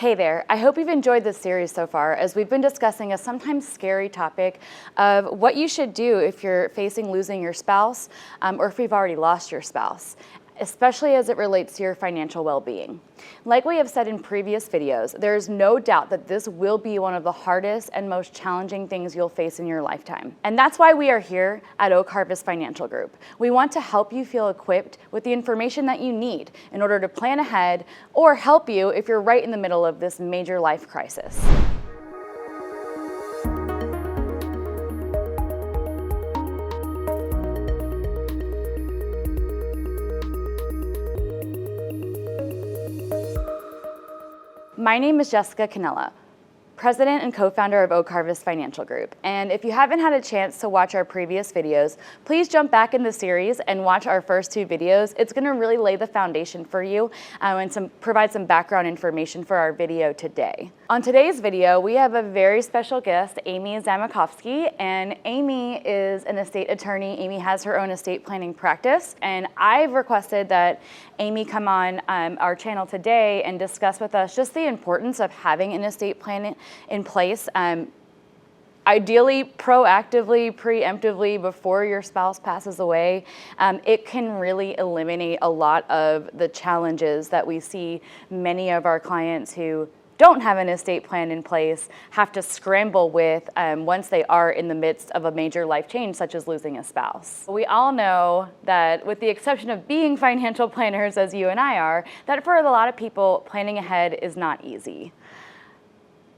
Hey there, I hope you've enjoyed this series so far as we've been discussing a sometimes scary topic of what you should do if you're facing losing your spouse or if you've already lost your spouse, especially as it relates to your financial well-being. Like we have said in previous videos, there's no doubt that this will be one of the hardest and most challenging things you'll face in your lifetime. And that's why we are here at Oak Harvest Financial Group. We want to help you feel equipped with the information that you need in order to plan ahead or help you if you're right in the middle of this major life crisis. My name is Jessica Cannella, President and co-founder of Oak Harvest Financial Group. And if you haven't had a chance to watch our previous videos, please jump back in the series and watch our first two videos. It's gonna really lay the foundation for you and provide some background information for our video today. On today's video, we have a very special guest, Amy Zamikovsky, and Amy is an estate attorney. Amy has her own estate planning practice, and I've requested that Amy come on our channel today and discuss with us just the importance of having an estate plan in place, ideally proactively, preemptively before your spouse passes away. It can really eliminate a lot of the challenges that we see many of our clients who don't have an estate plan in place have to scramble with once they are in the midst of a major life change, such as losing a spouse. We all know that, with the exception of being financial planners as you and I are, that for a lot of people, planning ahead is not easy.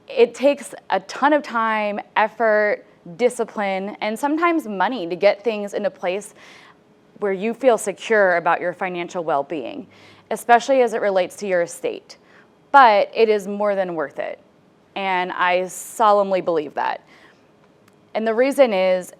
It takes a ton of time, effort, discipline, and sometimes money to get things into place where you feel secure about your financial well-being, especially as it relates to your estate. But it is more than worth it, and I solemnly believe that. And the reason is,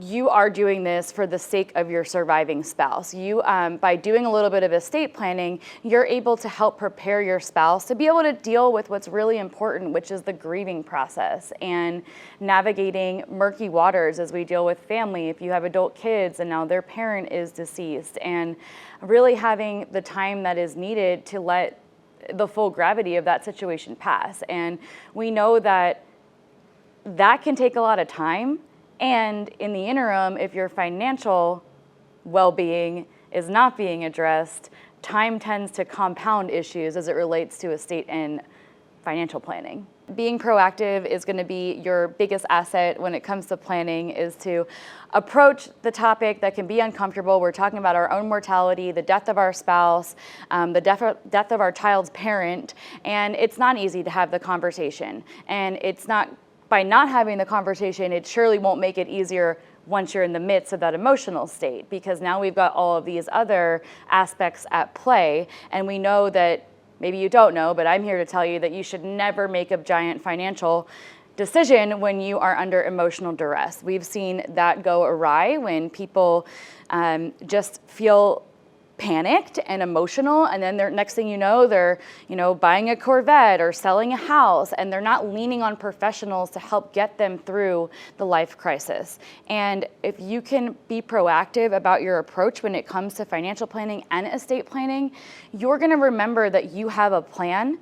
you are doing this for the sake of your surviving spouse. You, by doing a little bit of estate planning, you're able to help prepare your spouse to be able to deal with what's really important, which is the grieving process and navigating murky waters as we deal with family. If you have adult kids and now their parent is deceased, and really having the time that is needed to let the full gravity of that situation pass. And we know that that can take a lot of time. And in the interim, if your financial well-being is not being addressed, time tends to compound issues as it relates to estate and financial planning. Being proactive is going to be your biggest asset when it comes to planning, is to approach the topic that can be uncomfortable. We're talking about our own mortality, the death of our spouse, the death of our child's parent, and it's not easy to have the conversation. And it's not, by not having the conversation, it surely won't make it easier once you're in the midst of that emotional state, because now we've got all of these other aspects at play, and we know that, maybe you don't know, but I'm here to tell you that you should never make a giant financial decision when you are under emotional duress. We've seen that go awry when people just feel panicked and emotional, and then next thing you know, they're buying a Corvette or selling a house, and they're not leaning on professionals to help get them through the life crisis. And if you can be proactive about your approach when it comes to financial planning and estate planning, you're going to remember that you have a plan.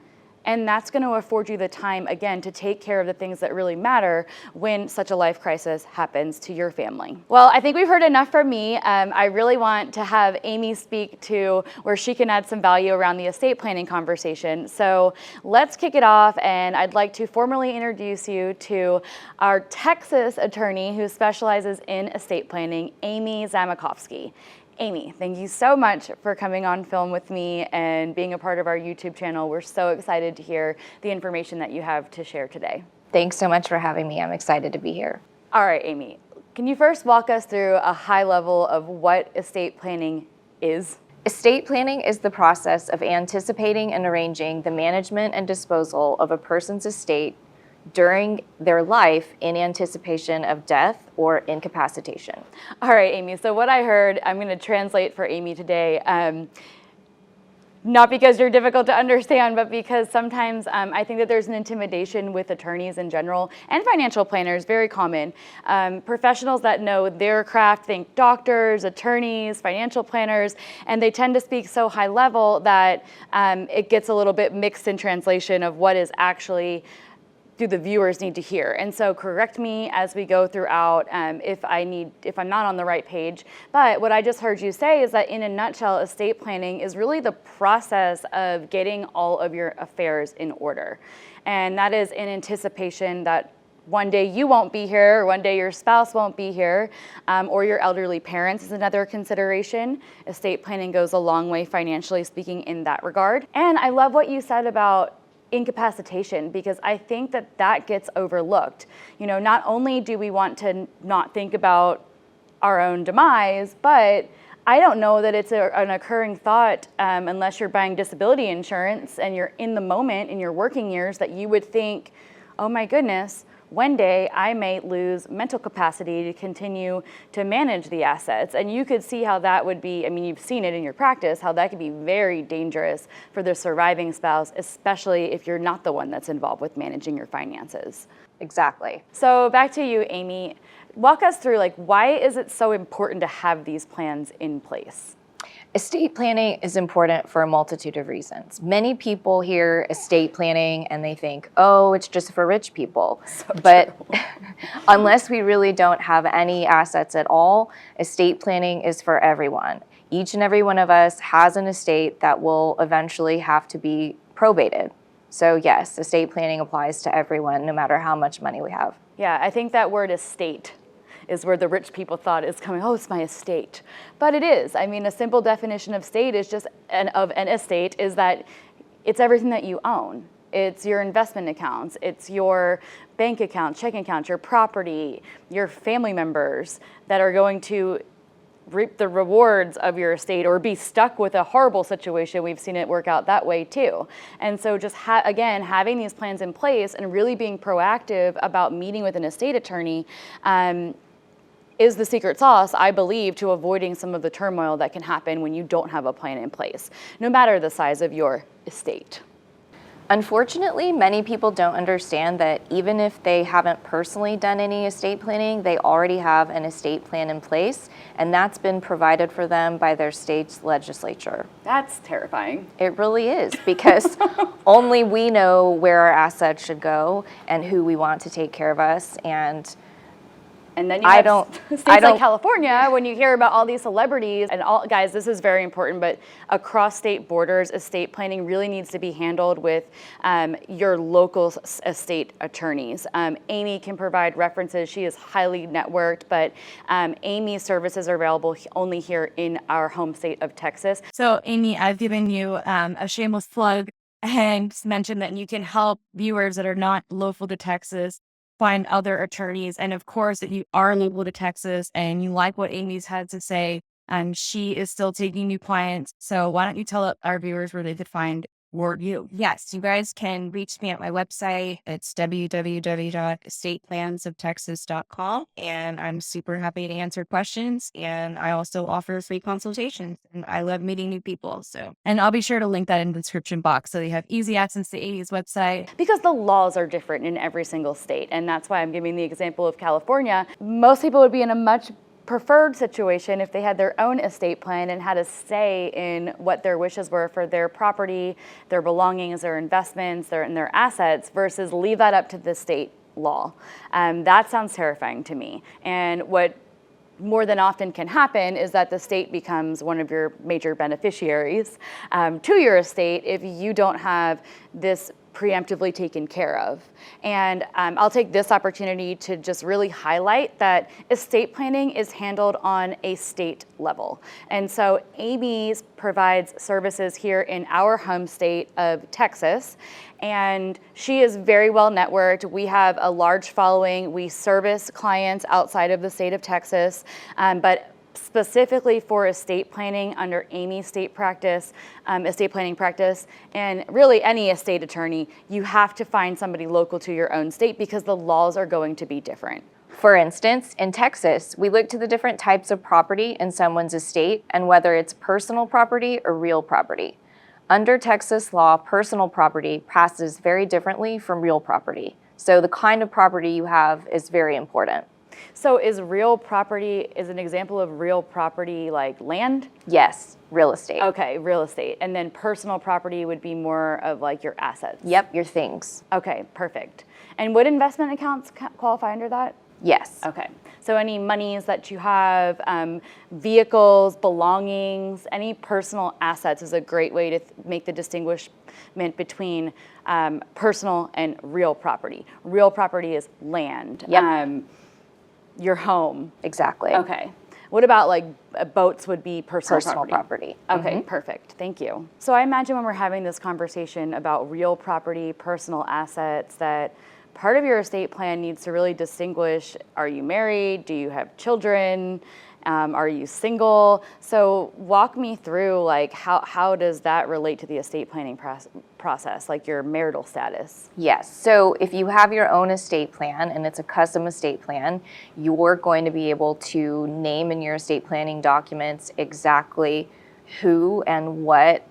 And that's going to afford you the time, again, to take care of the things that really matter when such a life crisis happens to your family. Well, I think we've heard enough from me. I really want to have Amy speak to where she can add some value around the estate planning conversation. So let's kick it off, and I'd like to formally introduce you to our Texas attorney who specializes in estate planning, Amy Zamikovsky. Amy, thank you so much for coming on film with me and being a part of our YouTube channel. We're so excited to hear the information that you have to share today. Thanks so much for having me. I'm excited to be here. All right, Amy, can you first walk us through a high level of what estate planning is? Estate planning is the process of anticipating and arranging the management and disposal of a person's estate during their life in anticipation of death or incapacitation. All right, Amy, so what I heard, I'm going to translate for Amy today. Not because you're difficult to understand, but because sometimes I think that there's an intimidation with attorneys in general and financial planners, very common. Professionals that know their craft think doctors, attorneys, financial planners, and they tend to speak so high level that it gets a little bit mixed in translation of what is actually do the viewers need to hear. And so correct me as we go throughout if I'm not on the right page. But what I just heard you say is that in a nutshell, estate planning is really the process of getting all of your affairs in order. And that is in anticipation that one day you won't be here, or one day your spouse won't be here, or your elderly parents is another consideration. Estate planning goes a long way financially speaking in that regard. And I love what you said about incapacitation, because I think that that gets overlooked. You know, not only do we want to not think about our own demise, but I don't know that it's an occurring thought unless you're buying disability insurance and you're in the moment in your working years that you would think, oh my goodness, one day I may lose mental capacity to continue to manage the assets. And you could see how that would be, I mean, you've seen it in your practice, how that could be very dangerous for the surviving spouse, especially if you're not the one that's involved with managing your finances. Exactly. So back to you, Amy. Walk us through, like, why is it so important to have these plans in place? Estate planning is important for a multitude of reasons. Many people hear estate planning and they think, oh, it's just for rich people. But unless we really don't have any assets at all, estate planning is for everyone. Each and every one of us has an estate that will eventually have to be probated. So yes, estate planning applies to everyone, no matter how much money we have. Yeah, I think that word estate is where the rich people thought is coming, oh, it's my estate. But it is. I mean, a simple definition of estate is just of an estate is that it's everything that you own. It's your investment accounts, it's your bank account, checking account, your property, your family members that are going to reap the rewards of your estate or be stuck with a horrible situation. We've seen it work out that way too. And so just again, having these plans in place and really being proactive about meeting with an estate attorney is the secret sauce, I believe, to avoiding some of the turmoil that can happen when you don't have a plan in place, no matter the size of your estate. Unfortunately, many people don't understand that even if they haven't personally done any estate planning, they already have an estate plan in place, and that's been provided for them by their state's legislature. That's terrifying. It really is, because only we know where our assets should go and who we want to take care of us. And then you have states like California, when you hear about all these celebrities and all, guys, this is very important, but across state borders, estate planning really needs to be handled with your local estate attorneys. Amy can provide references. She is highly networked, but Amy's services are available only here in our home state of Texas. So Amy, I've given you a shameless plug and mentioned that you can help viewers that are not local to Texas find other attorneys. And of course, if you are local to Texas and you like what Amy's had to say, she is still taking new clients. So why don't you tell our viewers where they could find you? Yes, you guys can reach me at my website. It's www.estateplansofTexas.com. And I'm super happy to answer questions. And I also offer free consultations. And I love meeting new people. And I'll be sure to link that in the description box so you have easy access to Amy's website. Because the laws are different in every single state. And that's why I'm giving the example of California. Most people would be in a much preferred situation if they had their own estate plan and had a say in what their wishes were for their property, their belongings, their investments, their assets, versus leave that up to the state law. That sounds terrifying to me. And what more than often can happen is that the state becomes one of your major beneficiaries to your estate if you don't have this preemptively taken care of. And I'll take this opportunity to just really highlight that estate planning is handled on a state level. And so Amy provides services here in our home state of Texas, and she is very well networked. We have a large following. We service clients outside of the state of Texas, but specifically for estate planning under Amy's estate planning practice, and really any estate attorney, you have to find somebody local to your own state because the laws are going to be different. For instance, in Texas, we look to the different types of property in someone's estate and whether it's personal property or real property. Under Texas law, personal property passes very differently from real property. So the kind of property you have is very important. So is real property, is an example of real property like land? Yes, real estate. Okay, real estate. And then personal property would be more of like your assets? Yep, your things. Okay, perfect. And would investment accounts qualify under that? Yes. Okay. So any monies that you have, vehicles, belongings, any personal assets is a great way to make the distinguishment between personal and real property. Real property is land. Yep. Your home. Exactly. Okay. What about like boats would be personal property? Okay, perfect. Thank you. So I imagine when we're having this conversation about real property, personal assets, that part of your estate plan needs to really distinguish, are you married? Do you have children? Are you single? So walk me through like how does that relate to the estate planning process, like your marital status? Yes. So if you have your own estate plan and it's a custom estate plan, you're going to be able to name in your estate planning documents exactly who and what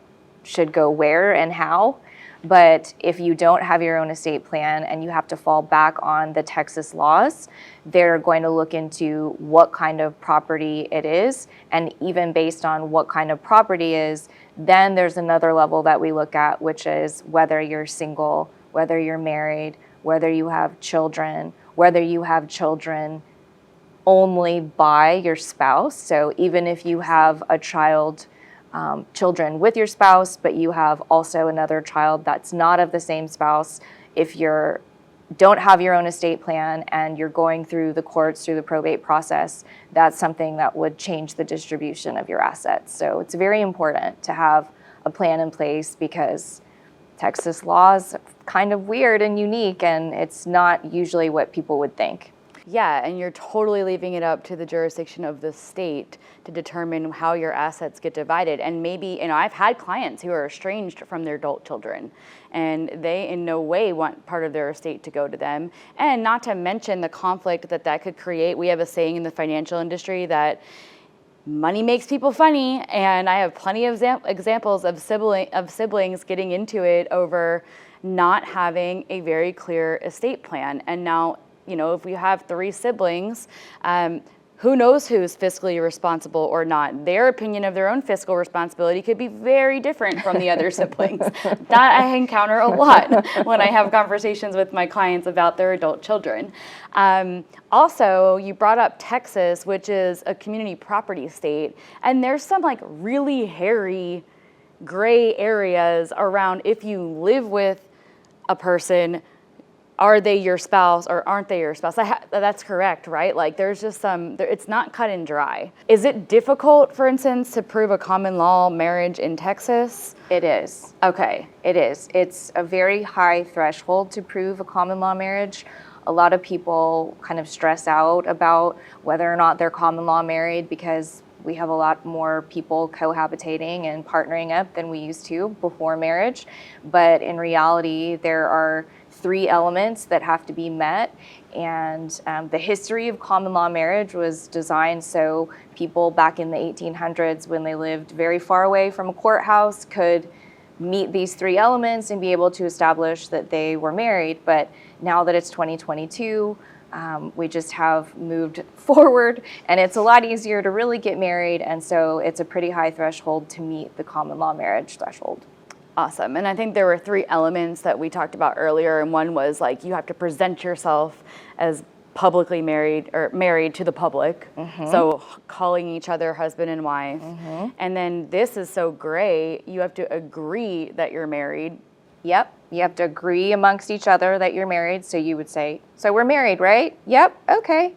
should go where and how. But if you don't have your own estate plan and you have to fall back on the Texas laws, they're going to look into what kind of property it is. And even based on what kind of property is, then there's another level that we look at, which is whether you're single, whether you're married, whether you have children, whether you have children only by your spouse. So even if you have a children with your spouse, but you have also another child that's not of the same spouse, if you don't have your own estate plan and you're going through the courts, through the probate process, that's something that would change the distribution of your assets. So it's very important to have a plan in place because Texas law is kind of weird and unique, and it's not usually what people would think. Yeah, and you're totally leaving it up to the jurisdiction of the state to determine how your assets get divided. And maybe, I've had clients who are estranged from their adult children, and they in no way want part of their estate to go to them. And not to mention the conflict that could create. We have a saying in the financial industry that money makes people funny, and I have plenty of examples of siblings getting into it over not having a very clear estate plan. And now, if we have 3 siblings, who knows who's fiscally responsible or not? Their opinion of their own fiscal responsibility could be very different from the other siblings. That I encounter a lot when I have conversations with my clients about their adult children. Also, you brought up Texas, which is a community property state, and there's some like really hairy gray areas around if you live with a person, are they your spouse or aren't they your spouse? That's correct, right? Like there's just it's not cut and dry. Is it difficult, for instance, to prove a common law marriage in Texas? It is. Okay. It is. It's a very high threshold to prove a common law marriage. A lot of people kind of stress out about whether or not they're common law married because we have a lot more people cohabitating and partnering up than we used to before marriage. But in reality, there are 3 elements that have to be met, and the history of common law marriage was designed so people back in the 1800s, when they lived very far away from a courthouse, could meet these 3 elements and be able to establish that they were married. But now that it's 2022, we just have moved forward, and it's a lot easier to really get married, and so it's a pretty high threshold to meet the common law marriage threshold. Awesome. And I think there were 3 elements that we talked about earlier, and one was like you have to present yourself as publicly married or married to the public. Mm-hmm. So calling each other husband and wife. Mm-hmm. And then this is so great, you have to agree that you're married. Yep. You have to agree amongst each other that you're married. So you would say, so we're married, right? Yep. Okay.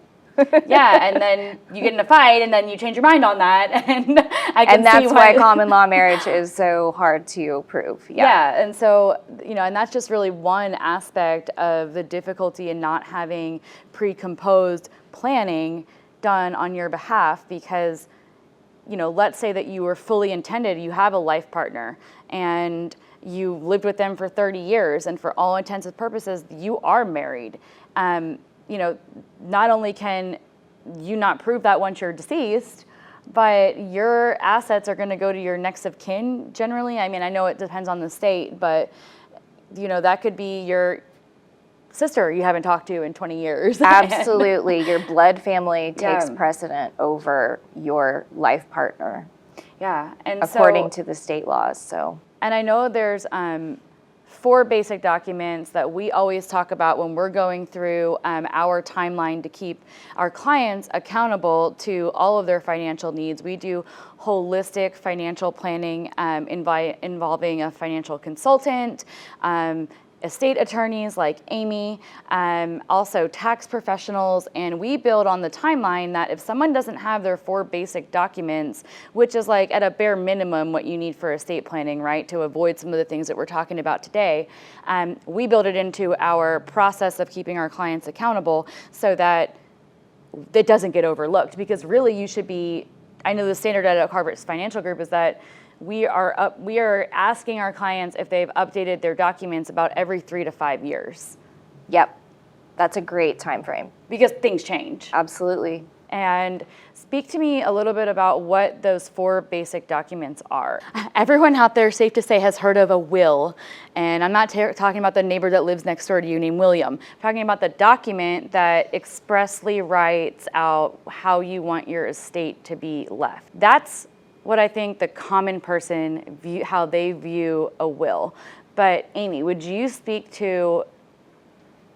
Yeah, and then you get in a fight, and then you change your mind on that, and and that's why common law marriage is so hard to prove. Yeah, and so and that's just really one aspect of the difficulty in not having pre-composed planning done on your behalf, because let's say that you were fully intended, you have a life partner, and you lived with them for 30 years, and for all intents and purposes, you are married. Not only can you not prove that once you're deceased, but your assets are going to go to your next of kin generally. I mean, I know it depends on the state, but that could be your sister you haven't talked to in 20 years. Absolutely. Your blood family takes precedent over your life partner. Yeah. And according to the state laws. So. And I know there's 4 basic documents that we always talk about when we're going through our timeline to keep our clients accountable to all of their financial needs. We do holistic financial planning involving a financial consultant, estate attorneys like Amy, also tax professionals, and we build on the timeline that if someone doesn't have their 4 basic documents, which is like at a bare minimum what you need for estate planning, right, to avoid some of the things that we're talking about today, we build it into our process of keeping our clients accountable so that it doesn't get overlooked. Because really you should be, I know the standard at Oak Harvest Financial Group is that we are asking our clients if they've updated their documents about every 3 to 5 years. Yep, that's a great time frame. Because things change. Absolutely. And speak to me a little bit about what those 4 basic documents are. Everyone out there, safe to say, has heard of a will. And I'm not talking about the neighbor that lives next door to you named William. I'm talking about the document that expressly writes out how you want your estate to be left. That's what I think the common person how they view a will. But Amy, would you speak to,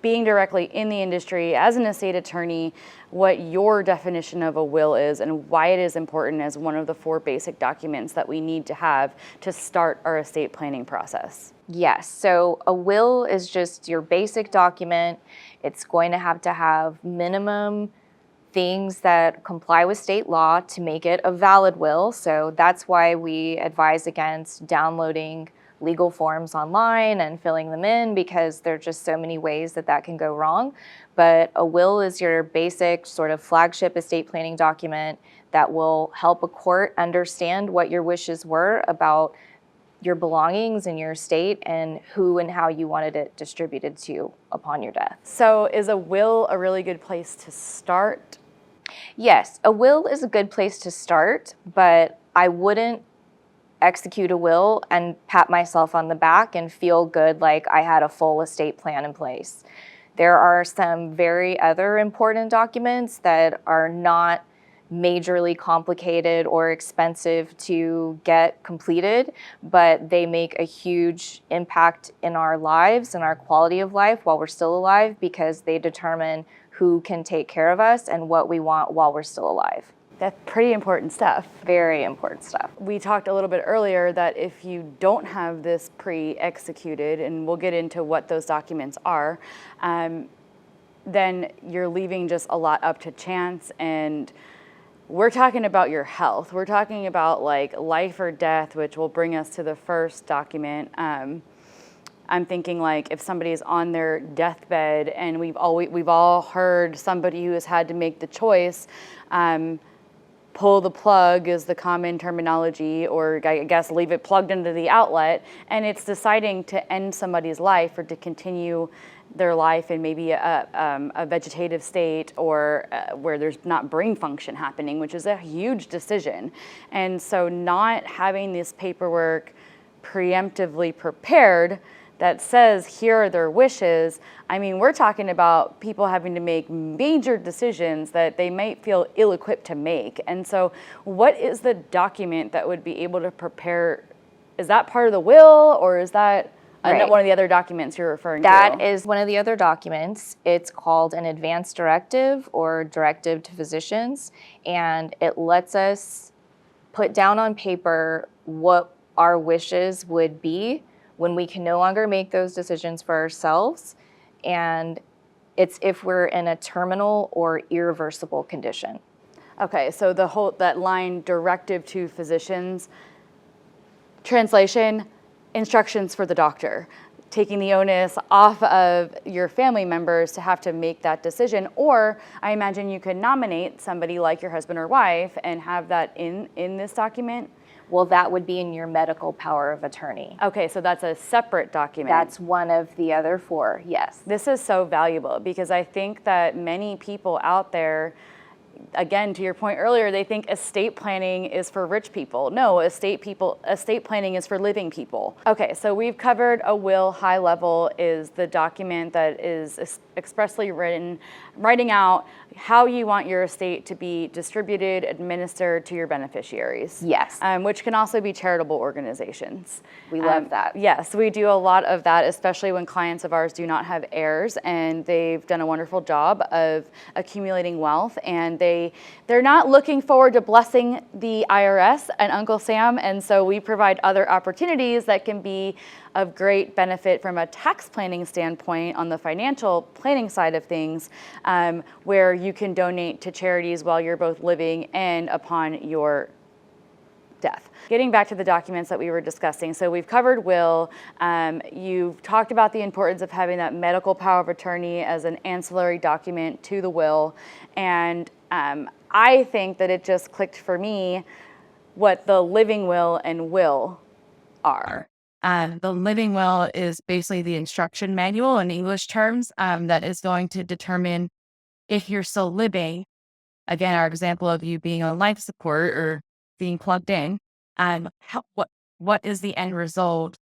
being directly in the industry as an estate attorney, what your definition of a will is and why it is important as one of the 4 basic documents that we need to have to start our estate planning process? Yes, so a will is just your basic document. It's going to have minimum things that comply with state law to make it a valid will. So that's why we advise against downloading legal forms online and filling them in, because there are just so many ways that can go wrong. But a will is your basic sort of flagship estate planning document that will help a court understand what your wishes were about your belongings and your estate and who and how you wanted it distributed to upon your death. So is a will a really good place to start? Yes, a will is a good place to start, but I wouldn't execute a will and pat myself on the back and feel good like I had a full estate plan in place. There are some very other important documents that are not majorly complicated or expensive to get completed, but they make a huge impact in our lives and our quality of life while we're still alive, because they determine who can take care of us and what we want while we're still alive. That's pretty important stuff. Very important stuff. We talked a little bit earlier that if you don't have this pre-executed, and we'll get into what those documents are, then you're leaving just a lot up to chance. And we're talking about your health. We're talking about like life or death, which will bring us to the first document. I'm thinking like if somebody's on their deathbed, and we've all heard somebody who has had to make the choice, pull the plug is the common terminology, or I guess leave it plugged into the outlet, and it's deciding to end somebody's life or to continue their life in maybe a vegetative state, or where there's not brain function happening, which is a huge decision. And so not having this paperwork preemptively prepared that says here are their wishes, I mean, we're talking about people having to make major decisions that they might feel ill-equipped to make. And so what is the document that would be able to prepare? Is that part of the will, or is that one of the other documents you're referring to? That is one of the other documents. It's called an advance directive or directive to physicians, and it lets us put down on paper what our wishes would be when we can no longer make those decisions for ourselves, and it's if we're in a terminal or irreversible condition. Okay, so that line, directive to physicians, translation, instructions for the doctor, taking the onus off of your family members to have to make that decision. Or I imagine you could nominate somebody like your husband or wife and have that in this document. Well, that would be in your medical power of attorney. Okay, so that's a separate document. That's one of the other 4, yes. This is so valuable, because I think that many people out there again, to your point earlier, they think estate planning is for rich people. No, estate planning is for living people. Okay, so we've covered a will. High level is the document that is expressly writing out how you want your estate to be distributed, administered to your beneficiaries. Yes. Which can also be charitable organizations. We love that. Yes, we do a lot of that, especially when clients of ours do not have heirs, and they've done a wonderful job of accumulating wealth, and they're not looking forward to blessing the IRS and Uncle Sam, and so we provide other opportunities that can be of great benefit from a tax planning standpoint on the financial planning side of things, where you can donate to charities while you're both living and upon your death. Getting back to the documents that we were discussing, so we've covered will. You've talked about the importance of having that medical power of attorney as an ancillary document to the will, and I think that it just clicked for me what the living will and will are. The living will is basically the instruction manual in English terms that is going to determine if you're still living. Again, our example of you being on life support or being plugged in, what is the end result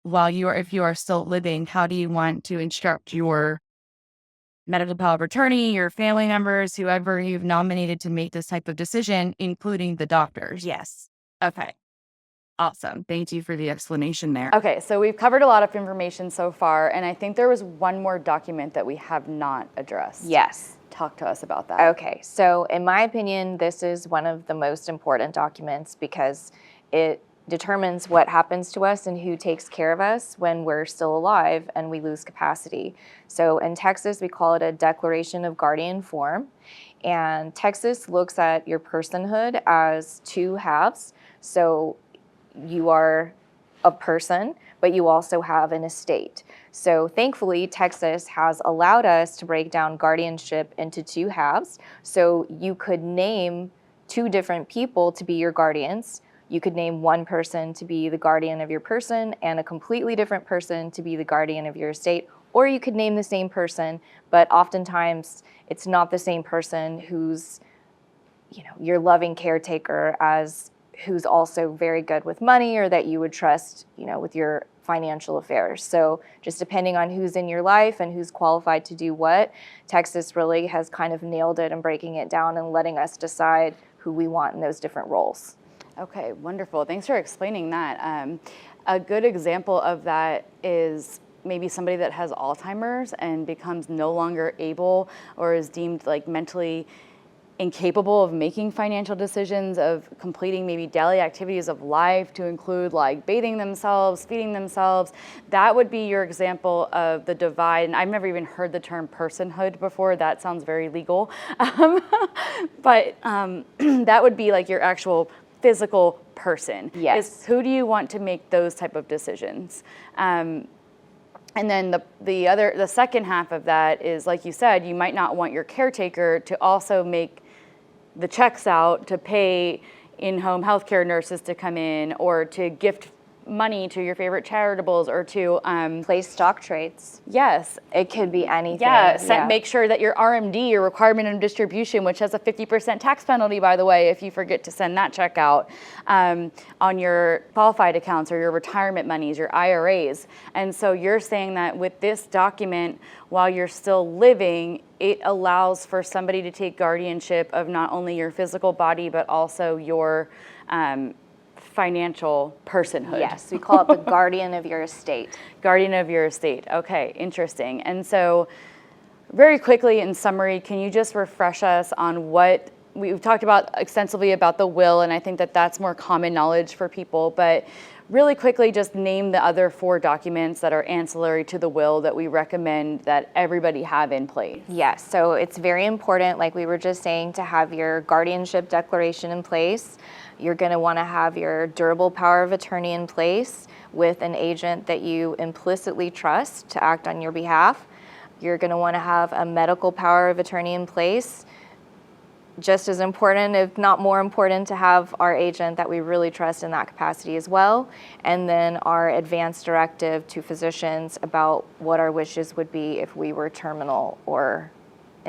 if you are still living? How do you want to instruct your medical power of attorney, your family members, whoever you've nominated to make this type of decision, including the doctors? Yes. Okay. Awesome. Thank you for the explanation there. Okay, so we've covered a lot of information so far, and I think there was one more document that we have not addressed. Yes. Talk to us about that. Okay, so in my opinion, this is one of the most important documents because it determines what happens to us and who takes care of us when we're still alive and we lose capacity. So in Texas, we call it a declaration of guardian form. And Texas looks at your personhood as two halves. So you are a person, but you also have an estate. So thankfully, Texas has allowed us to break down guardianship into two halves. So you could name two different people to be your guardians. You could name one person to be the guardian of your person and a completely different person to be the guardian of your estate. Or you could name the same person, but oftentimes it's not the same person who's, your loving caretaker as who's also very good with money or that you would trust, with your financial affairs. So just depending on who's in your life and who's qualified to do what, Texas really has kind of nailed it and breaking it down and letting us decide who we want in those different roles. Okay, wonderful. Thanks for explaining that. A good example of that is maybe somebody that has Alzheimer's and becomes no longer able or is deemed like mentally incapable of making financial decisions, of completing maybe daily activities of life to include like bathing themselves, feeding themselves. That would be your example of the divide. And I've never even heard the term personhood before. That sounds very legal. But that would be like your actual physical person. Yes. Who do you want to make those type of decisions? And then the second half of that is, like you said, you might not want your caretaker to also make the checks out to pay in-home healthcare nurses to come in, or to gift money to your favorite charitables, or to place stock trades. Yes. It could be anything. Yeah, make sure that your RMD, your requirement of distribution, which has a 50% tax penalty, by the way, if you forget to send that check out, on your qualified accounts or your retirement monies, your IRAs. And so you're saying that with this document, while you're still living, it allows for somebody to take guardianship of not only your physical body, but also your financial personhood. Yes, we call it the guardian of your estate. Guardian of your estate. Okay, interesting. And so very quickly in summary, can you just refresh us on what we've talked about extensively about the will, and I think that that's more common knowledge for people, but really quickly just name the other 4 documents that are ancillary to the will that we recommend that everybody have in place. Yes, so it's very important, like we were just saying, to have your guardianship declaration in place. You're going to want to have your durable power of attorney in place with an agent that you implicitly trust to act on your behalf. You're going to want to have a medical power of attorney in place. Just as important, if not more important, to have our agent that we really trust in that capacity as well. And then our advance directive to physicians about what our wishes would be if we were terminal or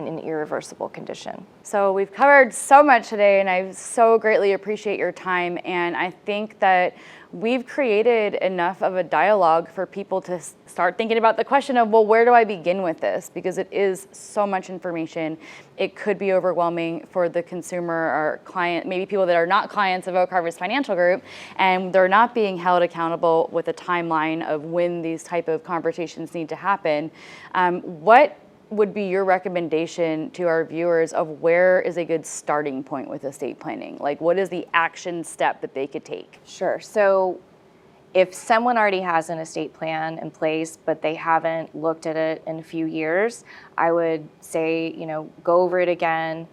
an irreversible condition. So we've covered so much today, and I so greatly appreciate your time. And I think that we've created enough of a dialogue for people to start thinking about the question of, well, where do I begin with this? Because it is so much information. It could be overwhelming for the consumer or client, maybe people that are not clients of Oak Harvest Financial Group, and they're not being held accountable with a timeline of when these type of conversations need to happen. What would be your recommendation to our viewers of where is a good starting point with estate planning? Like, what is the action step that they could take? Sure. So if someone already has an estate plan in place, but they haven't looked at it in a few years, I would say, go over it again,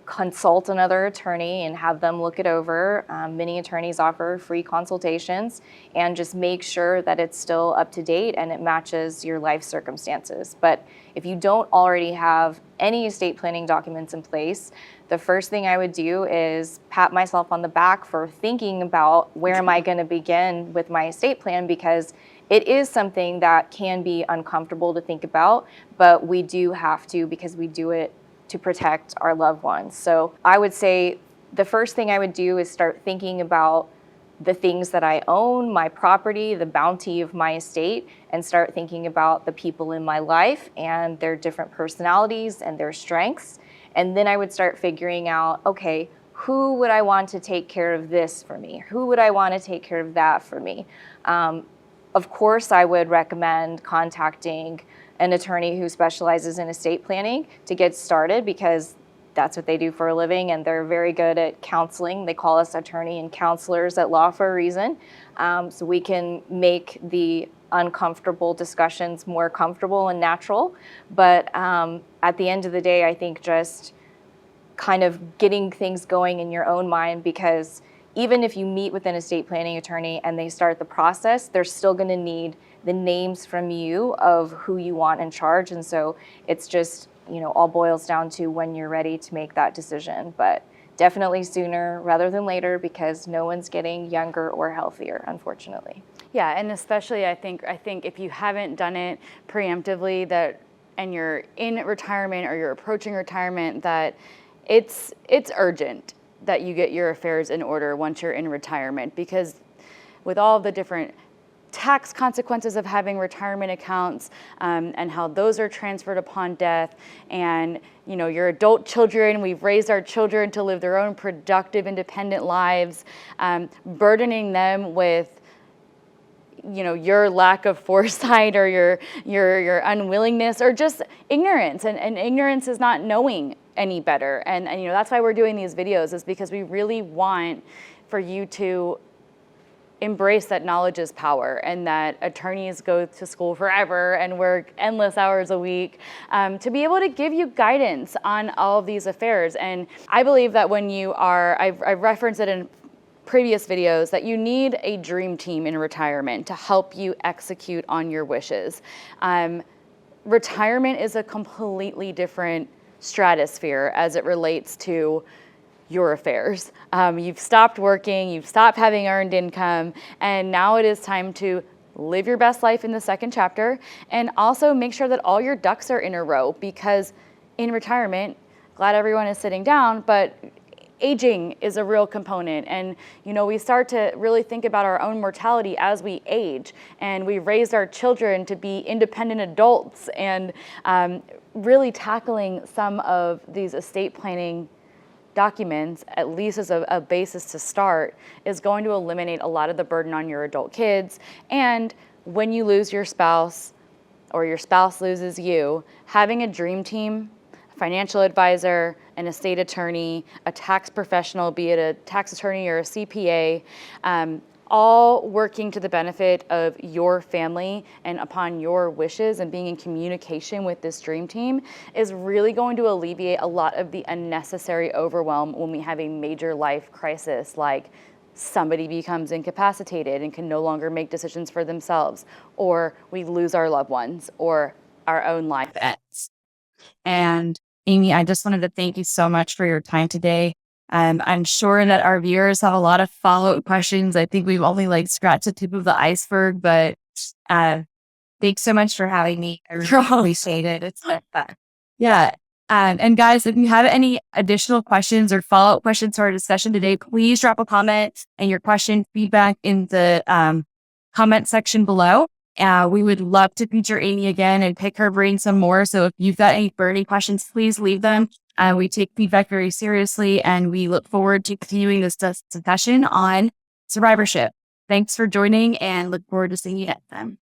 consult another attorney and have them look it over. Many attorneys offer free consultations, and just make sure that it's still up to date and it matches your life circumstances. But if you don't already have any estate planning documents in place, the first thing I would do is pat myself on the back for thinking about where am I going to begin with my estate plan, because it is something that can be uncomfortable to think about, but we do have to, because we do it to protect our loved ones. So I would say the first thing I would do is start thinking about the things that I own, my property, the bounty of my estate, and start thinking about the people in my life and their different personalities and their strengths. And then I would start figuring out, okay, who would I want to take care of this for me? Who would I want to take care of that for me? Of course, I would recommend contacting an attorney who specializes in estate planning to get started, because that's what they do for a living, and they're very good at counseling. They call us attorney and counselors at law for a reason. So we can make the uncomfortable discussions more comfortable and natural. But at the end of the day, I think just kind of getting things going in your own mind, because even if you meet with an estate planning attorney and they start the process, they're still going to need the names from you of who you want in charge. And so it's just, all boils down to when you're ready to make that decision. But definitely sooner rather than later, because no one's getting younger or healthier, unfortunately. Yeah, and especially I think if you haven't done it preemptively, and you're in retirement or you're approaching retirement, that it's urgent that you get your affairs in order once you're in retirement, because with all of the different tax consequences of having retirement accounts, and how those are transferred upon death, and your adult children, we've raised our children to live their own productive, independent lives, burdening them with your lack of foresight or your unwillingness or just ignorance, and ignorance is not knowing any better. And that's why we're doing these videos, is because we really want for you to embrace that knowledge is power, and that attorneys go to school forever and work endless hours a week to be able to give you guidance on all of these affairs. And I believe that when you are, I've referenced it in previous videos, that you need a dream team in retirement to help you execute on your wishes. Retirement is a completely different stratosphere as it relates to your affairs. You've stopped working, you've stopped having earned income, and now it is time to live your best life in the second chapter, and also make sure that all your ducks are in a row, because in retirement, glad everyone is sitting down, but aging is a real component. And we start to really think about our own mortality as we age, and we raised our children to be independent adults, and really tackling some of these estate planning documents, at least as a basis to start, is going to eliminate a lot of the burden on your adult kids. And when you lose your spouse, or your spouse loses you, having a dream team, a financial advisor, an estate attorney, a tax professional, be it a tax attorney or a CPA, all working to the benefit of your family and upon your wishes, and being in communication with this dream team, is really going to alleviate a lot of the unnecessary overwhelm when we have a major life crisis, like somebody becomes incapacitated and can no longer make decisions for themselves, or we lose our loved ones, or our own life ends. And Amy, I just wanted to thank you so much for your time today. I'm sure that our viewers have a lot of follow-up questions. I think we've only scratched the tip of the iceberg, but thanks so much for having me. I really appreciate it. It's been fun. Yeah. And guys, if you have any additional questions or follow-up questions to our discussion today, please drop a comment and your question feedback in the comment section below. We would love to feature Amy again and pick her brain some more. So if you've got any burning questions, please leave them. We take feedback very seriously, and we look forward to continuing this discussion on survivorship. Thanks for joining, and look forward to seeing you next time.